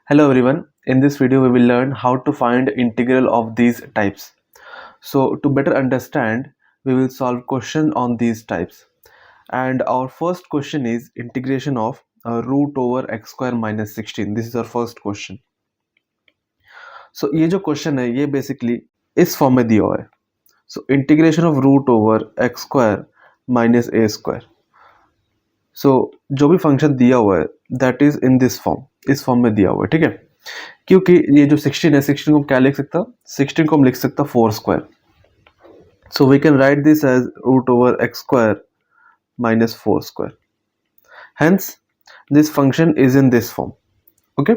Hello everyone, in this video we will learn how to find integral of these types. So to better understand, we will solve question on these types. And our first question is integration of root over x square minus 16. This is our first question. So ये जो question है ये basically इस form में दिया हुआ है. So integration of root over x square minus a square. So जो भी फंक्शन दिया हुआ है that is in this form, इस फॉर्म में दिया हुआ है. ठीक है, क्योंकि ये जो 16 है, 16 को हम क्या लिख सकता, 16 को हम लिख सकता 4 square. So we can write this as root over x square minus 4 square. Hence this function is in this form. Okay,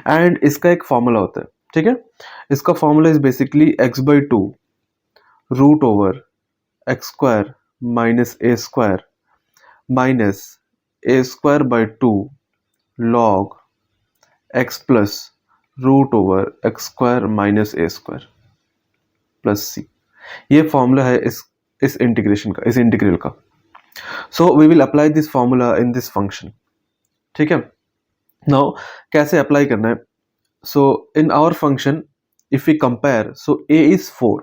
and इसका एक फॉर्मूला होता है. ठीक है, इसका formula is basically x by two root over x square minus a square minus a square by two log x plus root over x square minus a square plus c. ये formula है इस integration का, इस integral का. So we will apply this formula in this function. ठीक है, now कैसे apply करना है. So in our function if we compare, so a is 4.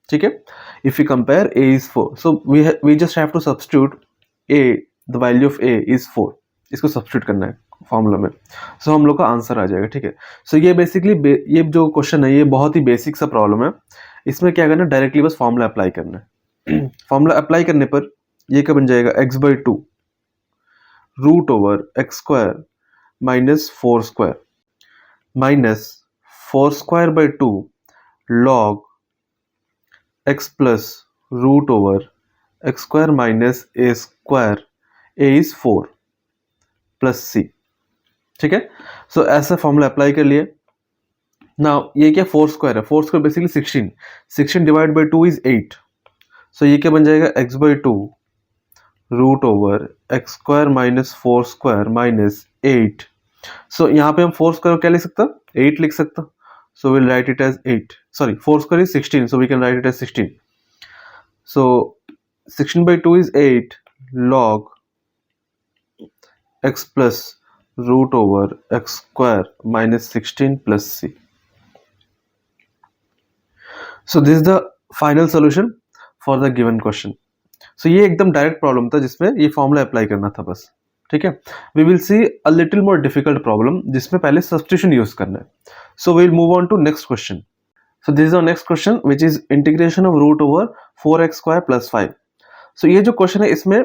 ठीक है, if you compare a is 4, so we just have to substitute a, the value of a is 4. इसको substitute करना है फॉर्मूला में. सो हम लोग का आंसर आ जाएगा. ठीक है, सो ये बेसिकली ये जो क्वेश्चन है ये बहुत ही बेसिक सा प्रॉब्लम है. इसमें क्या करना है, डायरेक्टली बस फॉर्मूला अप्लाई करना है. फॉर्मूला अप्लाई करने पर ये क्या बन जाएगा, x by two root over x square minus 4 square minus 4 square by two log x plus root over x square minus a square, a is 4 plus c. ठीक है, सो ऐसा फॉर्मूला अप्लाई कर लिए. नाउ ये क्या 4 स्क्वायर है, 4 square basically 16 divide by 2 is 8. So ये क्या बन जाएगा, x by two root over x square minus 4 square minus 8. So यहाँ पे हम 4 स्क्वायर क्या लिख सकता, 8 लिख सकता. So will write it as 8, sorry 4 square is 16, so we can write it as 16. So 16 by 2 is 8 log x plus root over x square minus 16 plus c. So this is the final solution for the given question. So ये एकदम direct problem था जिसमें ये formula apply करना था बस. ठीक है, we will see a little more difficult problem जिसमें पहले सब्स्टिट्यूशन यूज करना है. So we will move on to next question. So this is our next question which is integration of root over 4x square plus 5. सो ये जो question है इसमें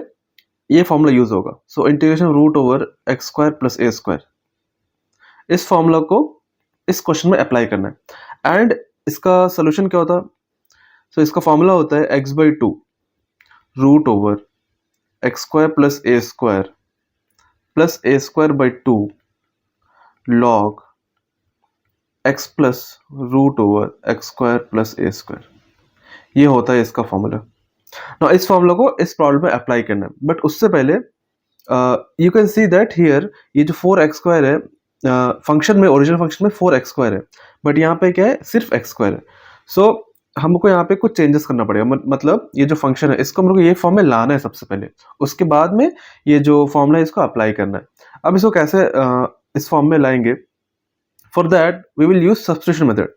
ये फॉर्मूला यूज होगा. सो integration root over x square plus a square, इस formula को इस क्वेश्चन में अप्लाई करना है. एंड इसका सोल्यूशन क्या होता है, सो इसका फॉर्मूला होता है x by two root over x square plus a square by two log x plus root over x square plus a square. ये होता है इसका फॉर्मूला. ना इस फॉर्मूला को इस प्रॉब्लम में अप्लाई करना है. बट उससे पहले you can see that here ये जो 4x स्क्वायर है, फंक्शन में, ओरिजिनल फंक्शन में 4x स्क्वायर है, बट यहाँ पे क्या है, सिर्फ x स्क्वायर है. सो हमको यहाँ पे कुछ चेंजेस करना पड़ेगा. मतलब ये जो फंक्शन है इसको हमको ये फॉर्म में लाना है सबसे पहले, उसके बाद में ये जो फॉर्मूला है इसको अप्लाई करना है. अब इसको कैसे इस फॉर्म में लाएंगे, for that we will use substitution method.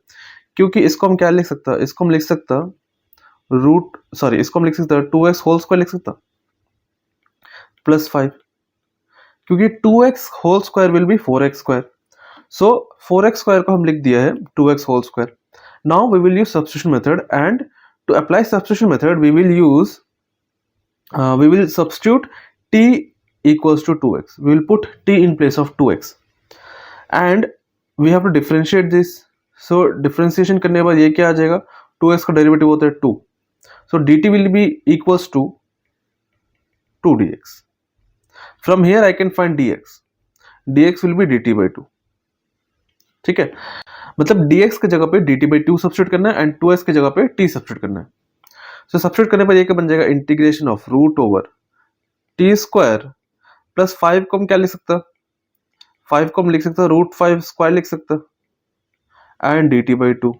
क्योंकि इसको हम क्या लिख सकता, इसको हम लिख सकता इसको हम लिख सकता 2x होल स्क्वायर लिख सकता प्लस 5, क्योंकि 2x whole square will be 4x square. So 4x square को हम लिख दिया है 2x whole square. Now we will use substitution method, and to apply substitution method we will substitute t equals to 2x. we will put t in place of 2x and we have to differentiate this. so differentiation करने के बाद ये क्या आ जाएगा, 2x का derivative होता है 2. So dt will be equals to 2 dx. From here I can find dx. dx will be dt by 2. ठीक है, मतलब dx की जगह पे dt by 2 सब्स्टिट्यूट करना है एंड 2x की जगह पे t सब्स्टिट्यूट करना है. सो सब्स्टिट्यूट करने पर ये क्या बन जाएगा, integration of root over t square plus 5 को हम क्या लिख सकता, 5 को हम लिख सकता रूट 5 स्क्वायर लिख सकता एंड dt by 2.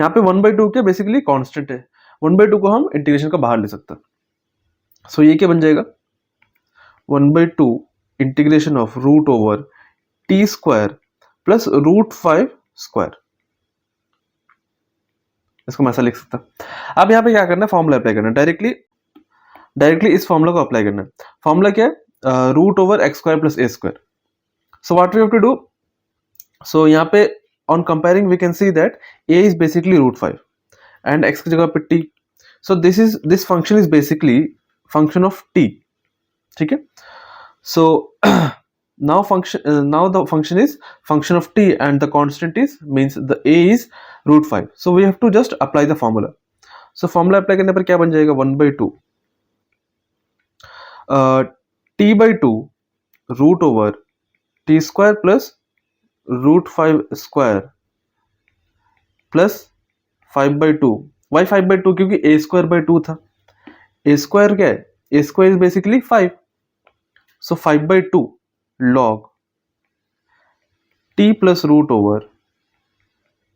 यहाँ पे 1/2 क्या बेसिकली कांस्टेंट है, 1/2 को हम इंटीग्रेशन का बाहर ले सकते हैं. सो ये क्या बन जाएगा, 1/2 integration of root over t square plus root 5 square. इसको मैं ऐसा लिख सकता। अब यहाँ पे क्या करना है, फॉर्मूला अप्लाई करना है, डायरेक्टली इस फॉर्मूला को अप्लाई करना है। फॉर्मूला क्या है, root over x square plus a square. So what we have to do, so यहाँ पे on comparing we can see that a is basically root 5 and x की जगह पे t, so this function is basically function of t, ठीक है। सो now the function is function of t and the constant is means the a is root 5, so we have to just apply the formula. So formula apply करने पर क्या बन जाएगा, 1/2 t by 2 root over t square plus root 5 square plus 5/2। why 5/2, क्योंकि a square by 2 था। a square क्या है, a square is basically 5, so 5/2 log t plus root over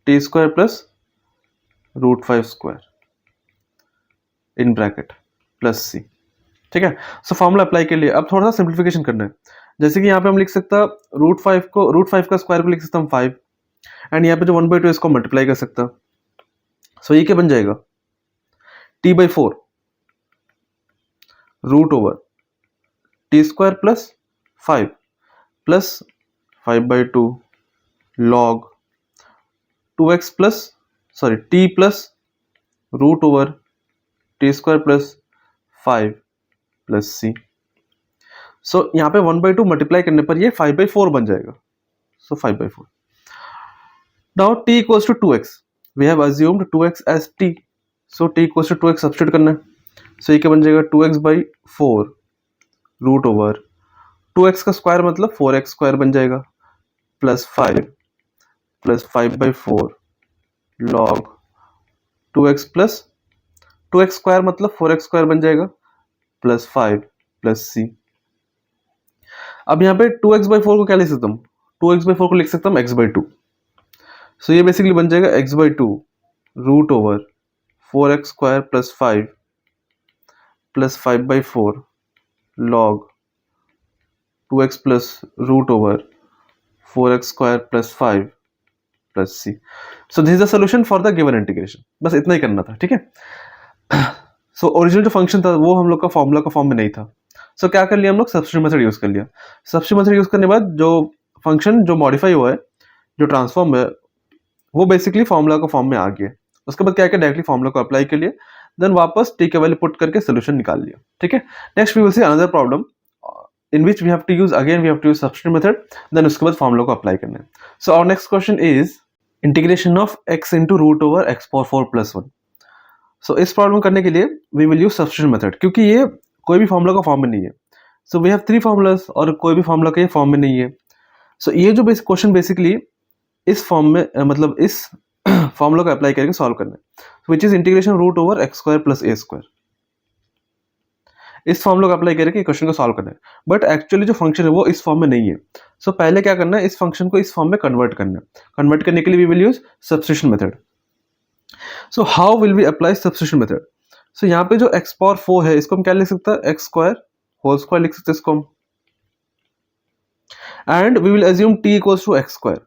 t square plus root 5 square in bracket plus c, ठीक है। So formula apply के लिए अब थोड़ा सा सिंप्लीफिकेशन करना है। जैसे कि यहाँ पे हम लिख सकता रूट 5 का स्क्वायर को लिख सकता हम 5 एंड यहाँ पे जो 1/2 इसको मल्टीप्लाई कर सकता। सो ये क्या बन जाएगा, t/4 root over t square plus 5 plus 5/2 log 2x plus t plus root over t square plus 5 plus c। So यहाँ पे 1/2 मल्टीप्लाई करने पर ये 5/4 बन जाएगा। So 5/4। Now t equals to 2x, we have assumed 2x as t, so t equals to 2x substitute करना है। सो ये क्या बन जाएगा, 2x/4 रूट ओवर 2x का स्क्वायर मतलब 4x स्क्वायर बन जाएगा plus 5 plus 5/4 log 2x plus 2x square मतलब 4x स्क्वायर बन जाएगा प्लस 5 प्लस c। अब यहाँ पे 2x/4 को क्या लिख सकता हूँ, 2x/4 को लिख सकता हूँ x/2। सो ये बेसिकली बन जाएगा x/2 root over 4x square plus 5 plus 5/4 log 2x plus root over 4x square plus 5 plus c। So this is the solution for the given integration. बस इतना ही करना था, ठीक है। सो ओरिजिनल जो फंक्शन था वो हम लोग का फॉर्मूला का फॉर्म में नहीं था। सो क्या कर लिया हम लोग, सब्स्टिट्यूट मेथड यूज कर लिया। सब्स्टिट्यूट मेथड यूज करने के बाद जो फंक्शन जो मॉडिफाई हुआ है, जो ट्रांसफॉर्म है, वो बेसिकली फॉर्मूला का फॉर्म में आ गया। उसके बाद क्या किया, डायरेक्टली फॉर्मूला को अप्लाई कर लिया, देन वापस टी के वैल्यू पुट करके सोल्यूशन निकाल लिया, ठीक है। Next we will see another problem in which we have to use substitute method, then उसके बाद फॉर्मूला को अप्लाई करना है। So our next question is integration of x into root over x power 4 plus 1। So इस problem करने के लिए we will use substitute method, क्योंकि ये कोई भी फॉर्मूला का फॉर्म में नहीं है। सो वी हैव 3 फॉर्मूलाज और कोई भी फॉर्मूला के फॉर्म में नहीं है। सो ये जो क्वेश्चन बेसिकली इस फॉर्म में मतलब इस फॉर्मूला को अप्लाई करके सॉल्व करना है, which is integration root over x square plus a square. इस फॉर्मूला को अप्लाई करके क्वेश्चन को सॉल्व करना है, बट एक्चुअली जो फंक्शन है वो इस फॉर्म में नहीं है। सो पहले क्या करना है, इस फंक्शन को इस फॉर्म में कन्वर्ट करना है। कन्वर्ट करने के लिए we will use substitution method. So how will we apply substitution method, so यहाँ पे जो एक्स पावर 4 है इसको हम क्या लिख सकते हैं, एक्स स्क्वायर होल स्क्वायर लिख सकते हैं इसको हम, and we will assume t equals to x square,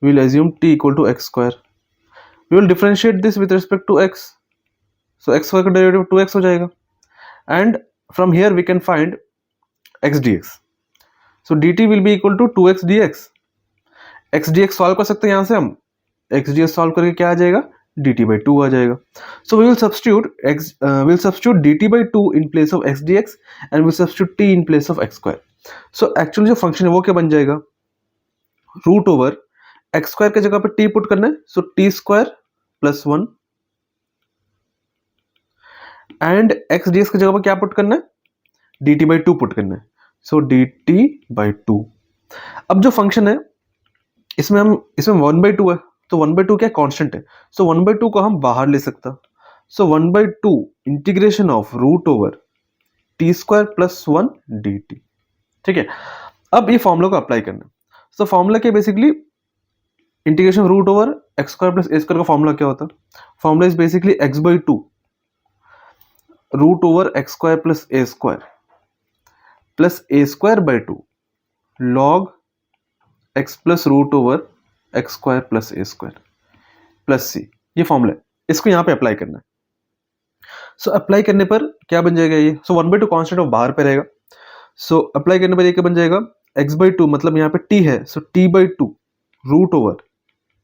we will assume t equal to x square, we will differentiate this with respect to x, so x square का derivative 2x हो जाएगा, and from here we can find x dx, so dt will be equal to 2x dx, x dx solve कर सकते हैं यहाँ से हम, x dx solve करके क्या आ जाएगा, dt by 2 आ जाएगा। so we will substitute dt by 2 in place of x dx and we'll substitute t in place of x square। so actually जो फंक्शन है वो क्या बन जाएगा, रूट ओवर एक्स स्क्वायर की जगह पे टी पुट करना है, so t square plus 1 and x d x की जगह पे क्या पुट करना है, डी टी बाई 2 पुट करना है, सो डी टी बाई 2। अब जो फंक्शन है इसमें 1/2 है, तो 1/2 क्या कांस्टेंट है, सो 1/2 को हम बाहर ले सकता, so 1/2 integration of root over t square plus 1 d t, ठीक है। अब ये फॉर्मूला को अप्लाई करना, सो फॉर्मूला क्या basically integration root over x square plus a square का फॉर्मूला क्या होता है, formula is basically x/2 root over x square plus a square by 2 log x plus root over x square plus a square plus c, ये formula है, इसको यहाँ पे apply करना है। सो अप्लाई करने पर क्या बन जाएगा ये, सो 1/2 कॉन्स्टेंट ऑफ बाहर पे रहेगा। सो अप्लाई करने पर ये क्या बन जाएगा, x/2 मतलब यहाँ पे t है, so t/2 root over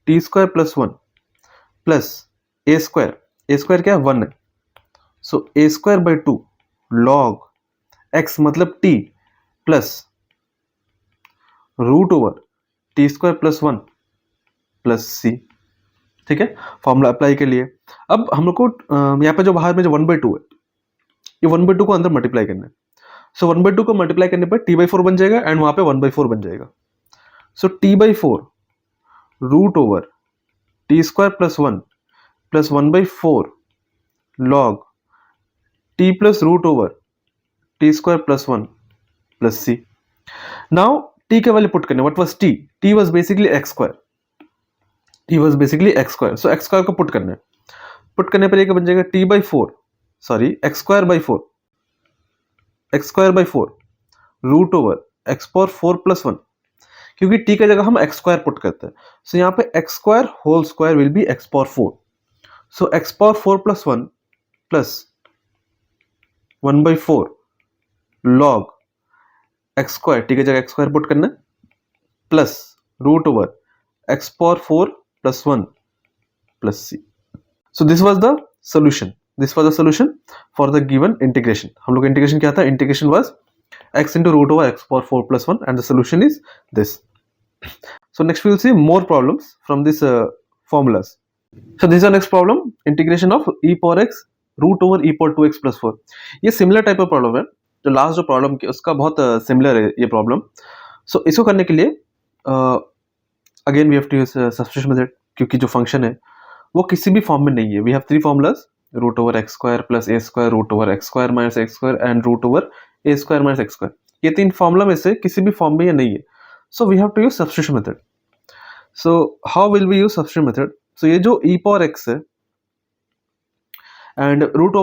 t square plus 1 plus a square क्या है 1 है, so a square by 2 log x मतलब t plus root over t square plus 1 plus c. ठीक है, फॉर्मूला अप्लाई के लिए अब हम लोग को यहाँ पे जो बाहर में जो 1/2 है, ये 1/2 को अंदर मल्टीप्लाई करना है। सो 1/2 को मल्टीप्लाई करने पर t/4 बन जाएगा एंड वहां पे 1/4 बन जाएगा। So t/4 root over t square plus 1 plus 1/4 log t plus root over t square plus 1 plus c. Now t के वैल्यू पुट करने, what was t? t was basically x square, t was basically x square, so x square को put करना है। Put करने पर ये क्या बन जाएगा t/4 sorry x square by 4 root over x power 4 plus 1, क्योंकि t का जगह हम x स्क्वायर पुट करते हैं, सो यहाँ पे x square whole square will be x power 4, so x power 4 plus 1 plus 1/4 log x square, t की जगह x स्क्वायर पुट करना है plus root over x power 4 plus 1 plus c। So this was the solution, this was the solution for the given integration. हम लोग integration क्या था, integration was x into root over x power 4 plus 1 and the solution is this. So next we will see more problems from this formulas. So this is the next problem, integration of e power x root over e power 2x plus 4. ये similar type of problem है, जो last जो problem की उसका बहुत similar है ये problem. So इसको करने के लिए again we have to use substitution method, क्योंकि जो function है वो किसी भी फॉर्म में नहीं है। We have three formulas, root over x square plus a square, root over x square minus x square and root over A square minus x square, ये तीन फॉर्मूला में से किसी भी फॉर्म में ये नहीं है, so we have to use substitution method. So how will we use substitution method, so ये जो e पावर x है एंड रूट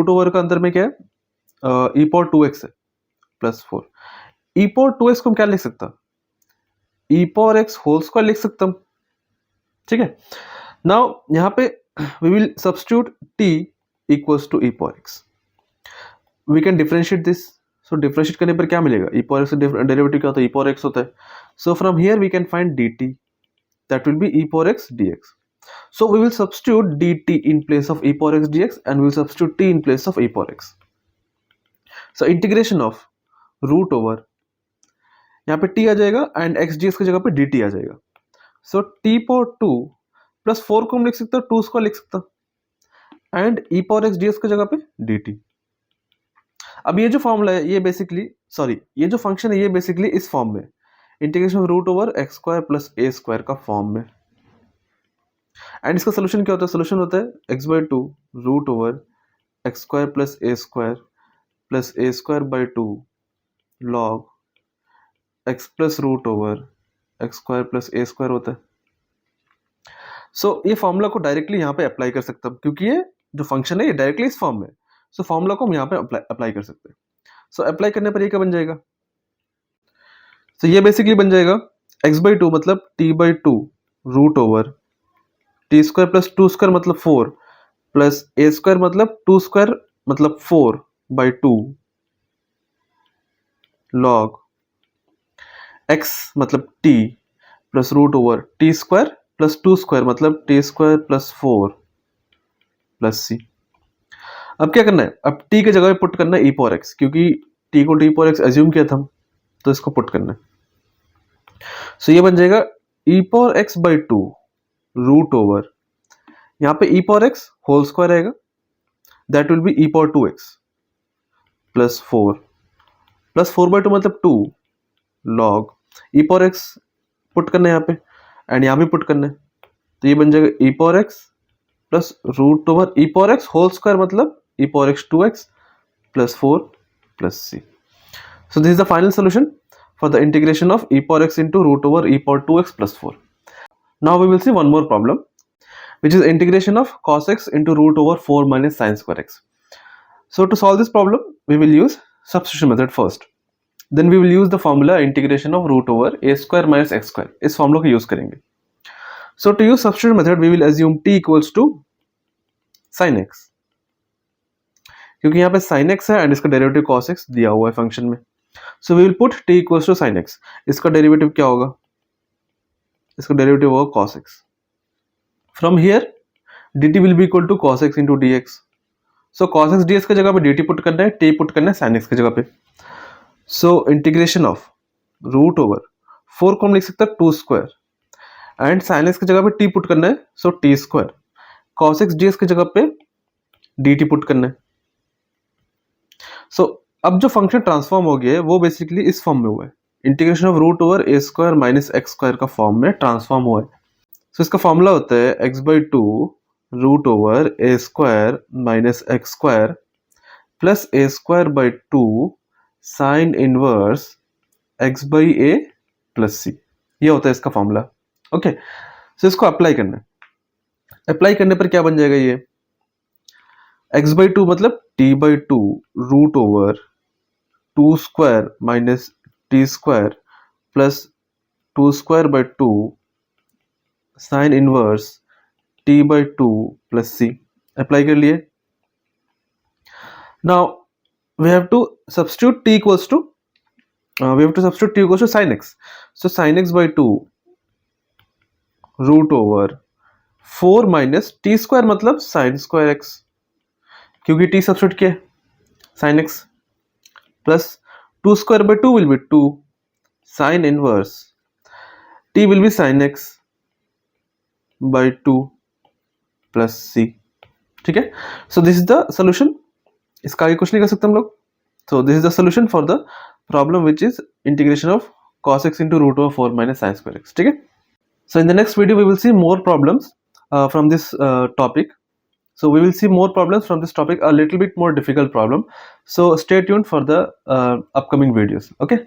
ओवर का अंदर में क्या है e पावर 2x है प्लस 4, e पावर 2x को हम क्या लिख सकता, e power x whole square लिख सकता हूं। ठीक है, नाउ यहाँ पे we will substitute t equals to e power x, we can differentiate this, so differentiate करने पर क्या मिलेगा, e power x का डेरिवेटिव क्या होता है, e power x होता है, so from here we can find dt, that will be e power x dx, so we will substitute dt in place of e power x dx and we will substitute t in place of e power x. So integration of root over, यहाँ पे t आ जाएगा and x dx की जगह पे dt आ जाएगा, so t power 2 plus 4 को हम लिख सकते हैं 2 स्क्वायर लिख सकता and e power x dx की जगह पे dt। अब ये जो फॉर्मूला है ये बेसिकली ये जो फंक्शन है ये बेसिकली इस फॉर्म में, integration of root over x square plus a square का फॉर्म में, एंड इसका सोल्यूशन क्या होता है, सोल्यूशन होता है x/2 root over x square plus a square by 2 log x plus root over x square plus a square होता है। सो ये फॉर्मूला को डायरेक्टली यहाँ पे अप्लाई कर सकता हूँ, क्योंकि ये जो फंक्शन है ये डायरेक्टली इस फॉर्म में, सो फॉर्मूला को हम यहाँ पे अप्लाई कर सकते हैं। सो अप्लाई करने पर ये क्या बन जाएगा, सो ये बेसिकली बन जाएगा x/2 मतलब t/2 root over t square plus 2 square मतलब 4 प्लस ए स्क्वायर मतलब 2 स्क्वायर मतलब 4 बाई 2 लॉग x मतलब t plus root over t square plus 2 square मतलब t square plus 4 plus c. अब क्या करना है, अब t के जगह पे पुट करना है e पावर x, क्योंकि t को e पावर x एज्यूम किया था, तो इसको पुट करना है। सो ये बन जाएगा e power x by 2 root over, यहाँ पे e power x whole square रहेगा, that will be e power 2x plus 4 by 2 मतलब 2 log e power x put करना है यहाँ पे एंड यहाँ भी पुट करना है, तो ये बन जाएगा e power x plus root over e power x whole square मतलब e power x 2x plus 4 plus c. So this is the final solution for the integration of e power x into root over e power 2x plus 4. Now we will see one more problem, which is integration of cos x into root over 4 minus sin square x. So to solve this problem, we will use substitution method first. Then we will use the formula integration of root over a square minus x square, इस formula को use करेंगे. So to use substitute method we will assume t equals to sin x, क्योंकि यहाँ पे sin x है and इसका derivative cos x दिया हुआ है फंक्शन में. So we will put t equals to sin x. इसका डेरिवेटिव क्या होगा? इसका डेरिवेटिव होगा cos x. From here dt will be equal to cos x into dx. So cos x dx की जगह पे dt पुट करना है, t पुट करना है sin x की जगह पे. So integration of root over 4 को हम लिख सकते हैं 2 स्क्वायर एंड sin x की जगह पे t पुट करना है, सो t square. cos x dx की जगह पे dt पुट करना है. सो अब जो फंक्शन ट्रांसफॉर्म हो गया है वो बेसिकली इस फॉर्म में हुआ है, integration of root over a square minus x square का फॉर्म में ट्रांसफॉर्म हुआ है. सो इसका फॉर्मूला होता है x by two root over a square minus x square plus a square by two sine inverse x by a plus c. ये होता है इसका फॉर्मूला. ओके, सो इसको अप्लाई करना है. अप्लाई करने पर क्या बन जाएगा? ये x बाई टू मतलब t by two root over 2 square minus t square plus 2 square by two sine inverse t by two plus c. Apply कर लिए. Now we have to substitute t equals to sin x. So sin x by 2 root over 4 minus t square मतलब sine square x, क्योंकि t सब्स्टिट्यूट किया sin x plus 2 square by 2 will B 2 sign inverse t will be sin x by 2 plus c. ठीक है, सो this is the solution. इसका आगे कुछ नहीं कर सकते हम लोग. So this is the solution for the problem which is integration of cos x into root over 4 minus sin square x. ठीक है. So in the next video we will see more problems from this topic. So we will see more problems from this topic, a little bit more difficult problem. So stay tuned for the upcoming videos. Okay.